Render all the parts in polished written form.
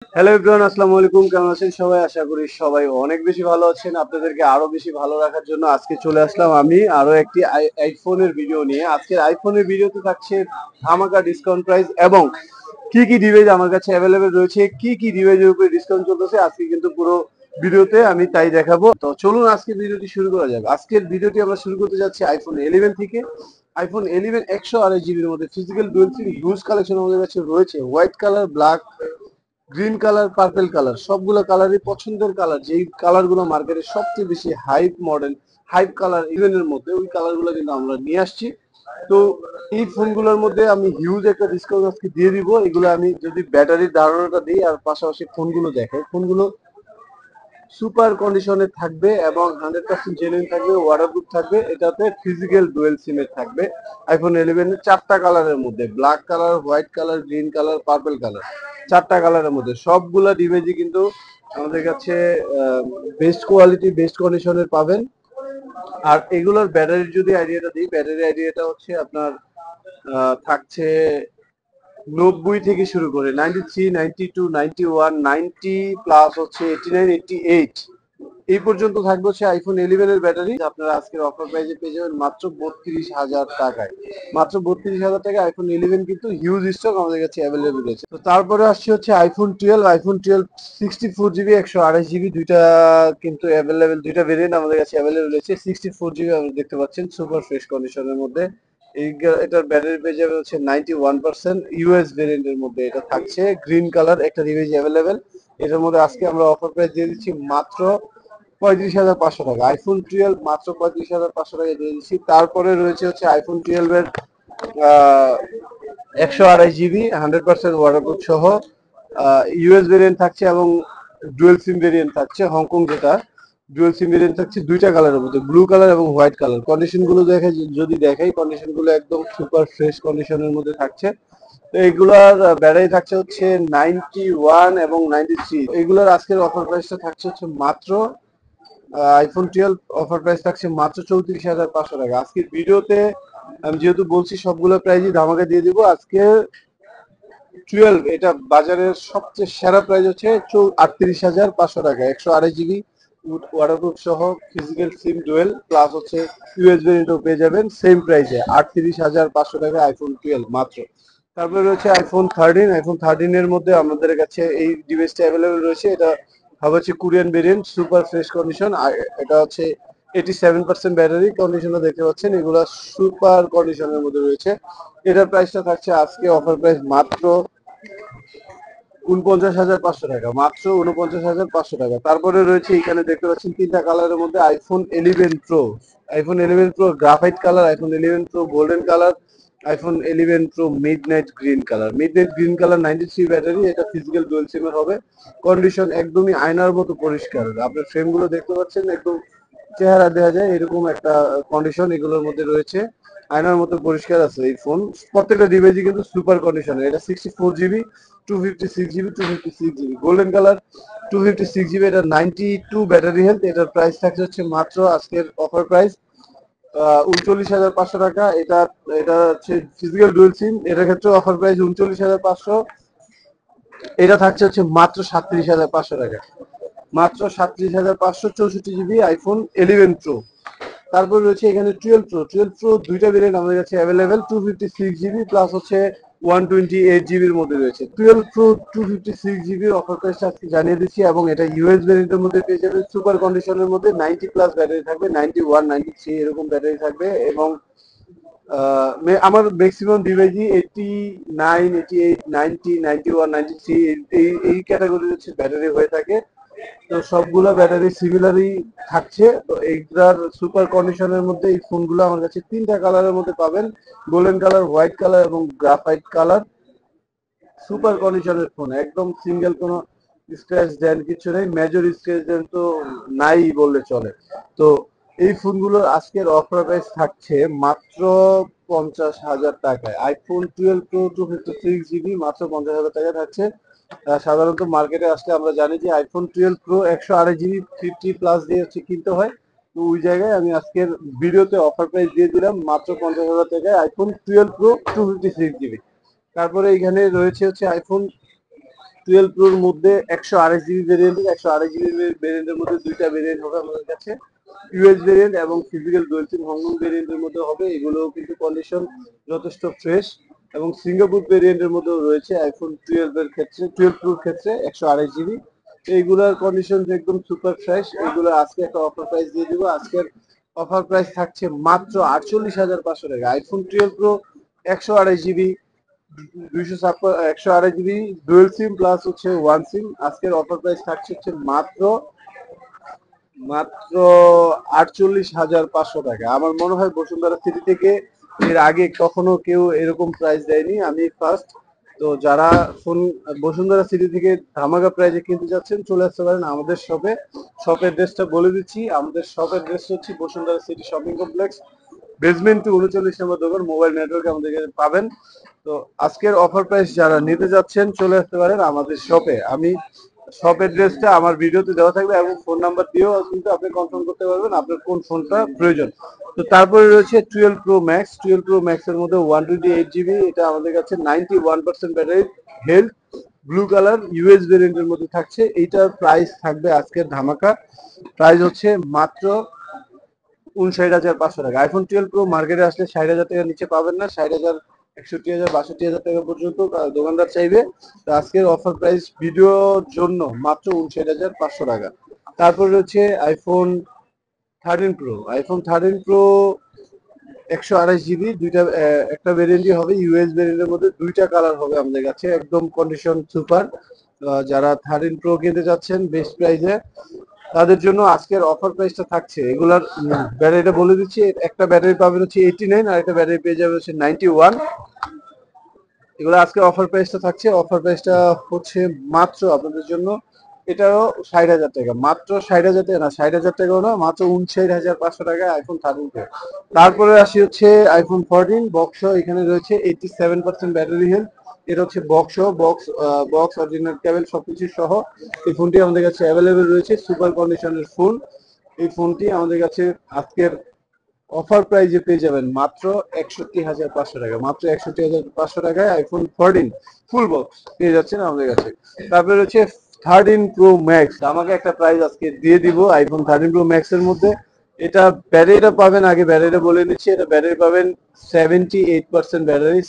Hello everyone, আসসালামু আলাইকুম। কেমন আছেন সবাই? আশা করি সবাই অনেক বেশি ভালো আছেন। আপনাদেরকে আরো বেশি ভালো রাখার জন্য আজকে চলে আসলাম আমি আরো একটি আইফোনের ভিডিও নিয়ে। আজকের আইফোনের ভিডিওতে থাকছে ধামাকা ডিসকাউন্ট প্রাইস এবং কি কি ডিভাইস আমার কাছে অ্যাভেলেবেল রয়েছে, কি কি ডিভাইসের উপরে ডিসকাউন্ট চলতেছে আজকে কিন্তু পুরো ভিডিওতে আমি তাই দেখাবো। তো চলুন আজকে ভিডিওটি শুরু করা যাক। আজকের ভিডিওটি আমরা শুরু করতে যাচ্ছি আইফোন 11 থেকে। আইফোন 11 128 জিবির মধ্যে ফিজিক্যাল ডুয়েল সিম হিউজ কালেকশন আমাদের কাছে রয়েছে। White colour, black, green colour, purple colour, সবগুলো কালারই পছন্দের কালার। যেই কালার গুলো মার্কেটে সবচেয়ে বেশি হাইপ মডেল, হাইপ কালার ইভেন্টের মধ্যে ওই কালার গুলো কিন্তু আমরা নিয়ে আসছি। তো এই ফোনগুলোর মধ্যে আমি হিউজ একটা ডিসকাউন্ট আজকে দিয়ে দিব। এগুলো আমি যদি ব্যাটারির ধারণাটা দিই আর পাশাপাশি ফোনগুলো দেখাই, ফোনগুলো সুপার কন্ডিশনে থাকবে এবং 100% জেনুইন থাকবে, ওয়াটারপ্রুফ থাকবে। এটাতে ফিজিক্যাল ডুয়েল সিমের থাকবে। আইফোন 11 এর চারটা কালারের মধ্যে, black colour, white colour, green colour, purple colour, চারটা কালারের মধ্যে সবগুলা ডিভাইসই কিন্তু আমাদের কাছে বেস্ট কোয়ালিটি, বেস্ট কন্ডিশনের পাবেন। আর এগুলোর ব্যাটারির যদি আইডিয়াটা দিই, ব্যাটারি আইডিয়াটা হচ্ছে আপনার থাকছে 90 থেকে শুরু করে 93, 92, 91, 90 প্লাস হচ্ছে 89, 88 এই পর্যন্ত থাকবে হচ্ছে আইফোন 11 এর ব্যাটারি। আপনারা আজকের অফার প্রাইসে পেয়ে যাবেন মাত্র 32,000 টাকায়। মাত্র 32,000 টাকায় আইফোন 11 কিন্তু হিউজ স্টক আমাদের কাছে অ্যাভেলেবল রয়েছে। তো তারপরে আসছে হচ্ছে আইফোন 12। আইফোন 12 64 জিবি, 128 জিবি দুইটা কিন্তু অ্যাভেলেবেল, দুইটা ভেরিয়েন্ট আমাদের কাছে অ্যাভেলেবেল রয়েছে। 64 জিবি আপনি দেখতে পাচ্ছেন সুপার ফ্রেশ কন্ডিশনের মধ্যে। এটার ব্যাটারি পেয়ে যাবে হচ্ছে 91%। ইউএস ভেরিয়েন্টের মধ্যে এটা থাকছে। গ্রিন কালার একটা ডিভাইস অ্যাভেলেবেল। এটার মধ্যে আজকে আমরা অফার প্রাইস দিয়ে দিচ্ছি মাত্র 35,500 টাকা। আইফোন 12 মাত্র 35,500 টাকা দিয়ে দিচ্ছি। তারপরে রয়েছে হচ্ছে আইফোন 12 এর 128 জিবি 100% ওয়াটারপ্রুফ সহ ইউএস ভেরিয়েন্ট থাকছে এবং ডুয়েল সিম ভেরিয়েন্ট থাকছে। হংকং যেটা ডুয়েল সিম ভেরিয়েন্ট থাকছে দুইটা কালারের মধ্যে, ব্লু কালার এবং হোয়াইট কালার। কন্ডিশন গুলো দেখে যদি দেখাই, কন্ডিশন গুলো একদম সুপার ফ্রেশ কন্ডিশনের মধ্যে থাকছে। তো এগুলার ব্যাটারি থাকছে হচ্ছে 91 এবং 93। এগুলার আজকের অফার প্রাইসটা থাকছে হচ্ছে মাত্র আইফোন 12 অফার প্রাইস থাকছে মাত্র 34,500 টাকা। আজকের ভিডিওতে আমি যেহেতু বলছি সবগুলো প্রাইসই ধামাকা দিয়ে দিব। আজকে 12 এটা বাজারের সবচেয়ে সেরা প্রাইস হচ্ছে 38,500 টাকা। 128 জিবি ওয়াটারপ্রুফ সহ ফিজিক্যাল সিম ডুয়েল প্লাস হচ্ছে ইউএস ভেরিয়েন্টও পেয়ে যাবেন সেম প্রাইসে 38,500 টাকা আইফোন 12 মাত্র। তারপরে রয়েছে আইফোন 13। আইফোন 13 এর মধ্যে আমাদের কাছে এই ডিভাইসটা অ্যাভেলেবেল রয়েছে। এটা হবে হচ্ছে Korean variant, super fresh condition. আর এটা হচ্ছে 87% ব্যাটারি কন্ডিশনও দেখতে পাচ্ছেন। এগুলো সুপার কন্ডিশনের মধ্যে রয়েছে। এটার প্রাইসটা থাকছে আজকে অফার প্রাইস মাত্র 49,500 টাকা। মাত্র 49,500 টাকা। তারপরে রয়েছে এখানে দেখতে পাচ্ছেন তিনটা কালারের মধ্যে iPhone 11 pro. IPhone 11 pro graphite colour, iPhone 11 pro golden colour, iPhone 11 pro midnight green colour. Midnight green colour 93 battery, এটা ফিজিক্যাল ডুয়াল সিমের হবে। কন্ডিশন একদমই আয়নার মতো পরিষ্কার। আপনার ফ্রেম গুলো দেখতে পাচ্ছেন, একদম চেহারা দেখা যায় এরকম একটা কন্ডিশন এগুলোর মধ্যে রয়েছে। আয়নার মতো পরিষ্কার আছে এই ফোন। প্রত্যেকটা ডিভাইসই কিন্তু সুপার কন্ডিশনে। এটা 64 GB, 256 GB, 256 GB golden colour, 256 GB. এটা 92 ব্যাটারি হেলথ। এটার প্রাইস থাকছে হচ্ছে মাত্র আজকের অফার প্রাইস 39,500 টাকা। এটা এটা হচ্ছে ফিজিক্যাল ডুয়েল সিম, এটার ক্ষেত্রে অফার প্রাইস 39,500। এটা থাকছে হচ্ছে মাত্র 37,500 টাকা। মাত্র 37,500, 64 জিবি আইফোন 11 প্রো। তারপর রয়েছে এখানে 12 প্রো দুইটা ভেরিয়েন্ট আমাদের কাছে অ্যাভেলেবেল। 256 জিবি প্লাস হচ্ছে 128 জিবির মধ্যে রয়েছে। 12 প্রো 256 জিবির অফার প্রাইসটা আজকে জানিয়ে দিচ্ছি এবং এটা ইউএস ভেরিয়েন্টের মধ্যে পেয়ে যাবেন। সুপার কন্ডিশনের মধ্যে 90 প্লাস ব্যাটারি থাকবে, 91, 93 এরকম ব্যাটারি থাকবে এবং আমার ম্যাক্সিমাম ডিভাইসই 89, 88, 90, 91, 93 এই ক্যাটাগরির হচ্ছে ব্যাটারি হয়ে থাকে। তো সবগুলো ব্যাটারি সিমিলারই থাকছে। তো এইটার সুপার কন্ডিশনের মধ্যে এই ফোনগুলো আমার কাছে তিনটা কালারের মধ্যে পাবেন, গোল্ডেন কালার, হোয়াইট কালার এবং গ্রাফাইট কালার। সুপার কন্ডিশনের ফোন, একদম সিঙ্গেল কোনো স্ক্র্যাচ দেন কিছু নেই, মেজর স্ক্র্যাচ দেন তো নাই বললে চলে। তো এই ফোনগুলোর আজকের অফার প্রাইস থাকছে মাত্র 50,000 টাকায়। আইফোন 12 প্রো 256 জিবি মাত্র 50,000 টাকা থাকছে। সাধারণত মার্কেটে আসলে আমরা জানি যে আইফোন 12 প্রো 128 জিবি 50 প্লাস দিয়ে হচ্ছে কিনতে হয়। তো ওই জায়গায় আমি আজকের ভিডিওতে অফার প্রাইস দিয়ে দিলাম মাত্র 50,000 টাকায় আইফোন 12 প্রো 256 জিবি। তারপরে এখানে রয়েছে হচ্ছে আইফোন টুয়েলভ প্রোর মধ্যে 128 জিবি ভেরিয়েন্টের 128 জিবি ভেরিয়েন্টের মধ্যে দুইটা ভেরিয়েন্ট হবে আমাদের কাছে, ইউএস ভেরিয়েন্ট এবং ফিজিক্যাল ডুয়াল সিম হংকং ভেরিয়েন্টের মধ্যে হবে। এগুলো কিন্তু কন্ডিশন যথেষ্ট ফ্রেশ, এবং সিঙ্গাপুর ভেরিয়েন্টের মধ্যেও রয়েছে আইফোন 12 এর ক্ষেত্রে, 12 প্রোর ক্ষেত্রে 128 জিবি। এইগুলার কন্ডিশন একদম সুপার ফ্রেশ। এগুলো আজকে একটা অফার প্রাইস দিয়ে দিব। আজকের অফার প্রাইস থাকছে মাত্র 48,500 টাকা। IPhone 12 pro 128 GB 128 GB dual সিম প্লাস হচ্ছে ওয়ান সিম। আজকের অফার প্রাইস থাকছে হচ্ছে মাত্র মাত্র 48,500 টাকা। আমার মনে হয় বসুন্ধরা সিটি থেকে এর আগে কখনো কেউ এরকম প্রাইস দেয়নি, আমি ফার্স্ট। তো যারা ফোন বসুন্ধরা সিটি থেকে ধামাকা প্রাইজে কিনতে যাচ্ছেন চলে আসতে পারেন আমাদের শপে। শপের অ্যাড্রেসটা বলে দিচ্ছি, আমাদের শপের অ্যাড্রেস হচ্ছে Bashundhara city shopping complex, basement 39 নম্বর দোকান, মোবাইল নেটওয়ার্কে আমাদের কাছে পাবেন। তো আজকের অফার প্রাইস যারা নিতে যাচ্ছেন চলে আসতে পারেন আমাদের শপে। আমি শপ অ্যাড্রেসটা আমার ভিডিওতে দেওয়া থাকবে এবং ফোন নাম্বার দিয়েও কিন্তু আপনি কনফার্ম করতে পারবেন আপনার কোন ফোনটা প্রয়োজন। তো তারপরে রয়েছে 12 প্রো ম্যাক্স। 12 প্রো ম্যাক্স এর মধ্যে 128 জিবি, এটা আমাদের কাছে 91% battery health, blue colour US ভেরিয়েন্টের মধ্যে থাকছে। এইটার প্রাইস থাকবে আজকের ধামাকা প্রাইস হচ্ছে মাত্র 59,500 টাকা। আইফোন 12 প্রো মার্কেটে আসলে 60,000 টাকার নিচে পাবেন না। 60,000, 61,000, 62,000 টাকা পর্যন্ত দোকানদার চাইবে। তো আজকের অফার প্রাইস ভিডিওর জন্য মাত্র 59,500 টাকা। তারপর রয়েছে iPhone 13 pro. IPhone 13 pro 128 GB, দুইটা একটা ভেরিয়েন্টই হবে ইউএস ভেরিয়েন্টের মধ্যে, দুইটা কালার হবে আমাদের কাছে, একদম কন্ডিশন সুপার। যারা 13 প্রো কিনতে যাচ্ছেন বেস্ট প্রাইসে তাদের জন্য আজকের অফার প্রাইসটা থাকছে। এগুলার ব্যাটারিটা বলে দিচ্ছি, একটা ব্যাটারি পাবেন হচ্ছে 89 আর একটা ব্যাটারি পেয়ে যাবে হচ্ছে 91। এগুলো আজকে অফার প্রাইসটা থাকছে। অফার প্রাইসটা হচ্ছে মাত্র আপনাদের জন্য, এটাও 60,000 টাকা, মাত্র 60,000 টাকা না, 60,000 টাকাও না, মাত্র 59,500 টাকায় আইফোন 13 প্রো। তারপরে আসি হচ্ছে আইফোন 14 বক্স। এখানে রয়েছে 87% ব্যাটারি হেলথ। এটা হচ্ছে বক্স, বক্স অরিজিনাল কেবল সবকিছু সহ এই ফোনটি আমাদের কাছে অ্যাভেলেবেল রয়েছে, সুপার কন্ডিশনের ফোন। এই ফোনটি আমাদের কাছে আজকের অফার প্রাইজে পেয়ে যাবেন মাত্র 61,500 টাকা। মাত্র 61,500 টাকায় আইফোন 14 ফুল বক্স পেয়ে যাচ্ছেন আমাদের কাছে। তারপরে হচ্ছে 13 প্রো ম্যাক্স, আমাকে একটা প্রাইস আজকে দিয়ে দিব আইফোন 13 প্রো ম্যাক্স এর মধ্যে। এটা ব্যাটারিটা পাবেন, আগে ব্যাটারিটা বলে নিচ্ছি, এটা ব্যাটারি পাবেন 78% ব্যাটারি,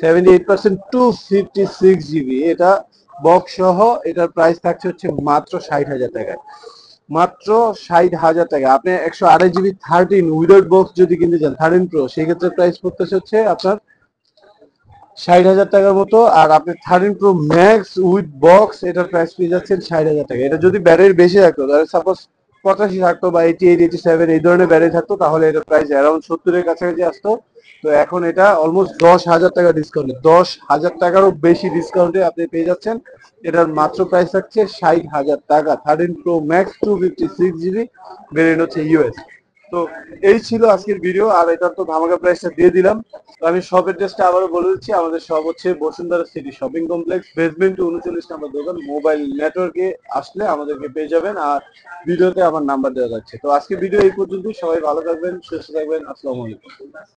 78% 256 জিবি। এটা বক্স সহ, এটার প্রাইস থাকছে হচ্ছে মাত্র 60,000 টাকায়। মাত্র 60,000 টাকা। আপনি 128 জিবি 13 উইদাউট বক্স যদি কিনতে চান 13 প্রো, সেক্ষেত্রে প্রাইস পড়তেছে হচ্ছে আপনার 60,000 টাকার মতো। আর আপনি 13 প্রো ম্যাক্স উইথ বক্স এটার প্রাইস পেয়ে যাচ্ছেন 60,000 টাকা। এটা যদি ব্যাটারি বেশি থাকতো, তাহলে সাপোজ 85 থাকতো বা 88, 87 এই ধরনের ব্যাটারি থাকতো, তাহলে এটার প্রাইস অ্যারাউন্ড 70-এর কাছাকাছি আসতো। তো এখন এটা অলমোস্ট 10,000 টাকা ডিসকাউন্টে, 10,000 টাকারও বেশি ডিসকাউন্টে আপনি পেয়ে যাচ্ছেন। এটার মাত্র প্রাইস থাকছে 60,000 টাকা। 13 প্রো ম্যাক্স 256 জিবি ভেরিয়েন্ট হচ্ছে ইউএস। তো এই ছিল আজকের ভিডিও, আর এটার তো ধামাকা প্রাইসটা দিয়ে দিলাম। তো আমি শপ অ্যাড্রেসটা আবারও বলে দিচ্ছি, আমাদের শপ হচ্ছে Bashundhara city shopping complex, basement 39 নম্বর দোকান, মোবাইল নেটওয়ার্কে আসলে আমাদেরকে পেয়ে যাবেন। আর ভিডিওতে আমার নাম্বার দেওয়া যাচ্ছে। তো আজকে ভিডিও এই পর্যন্তই। সবাই ভালো থাকবেন, সুস্থ থাকবেন। আসসালামু আলাইকুম।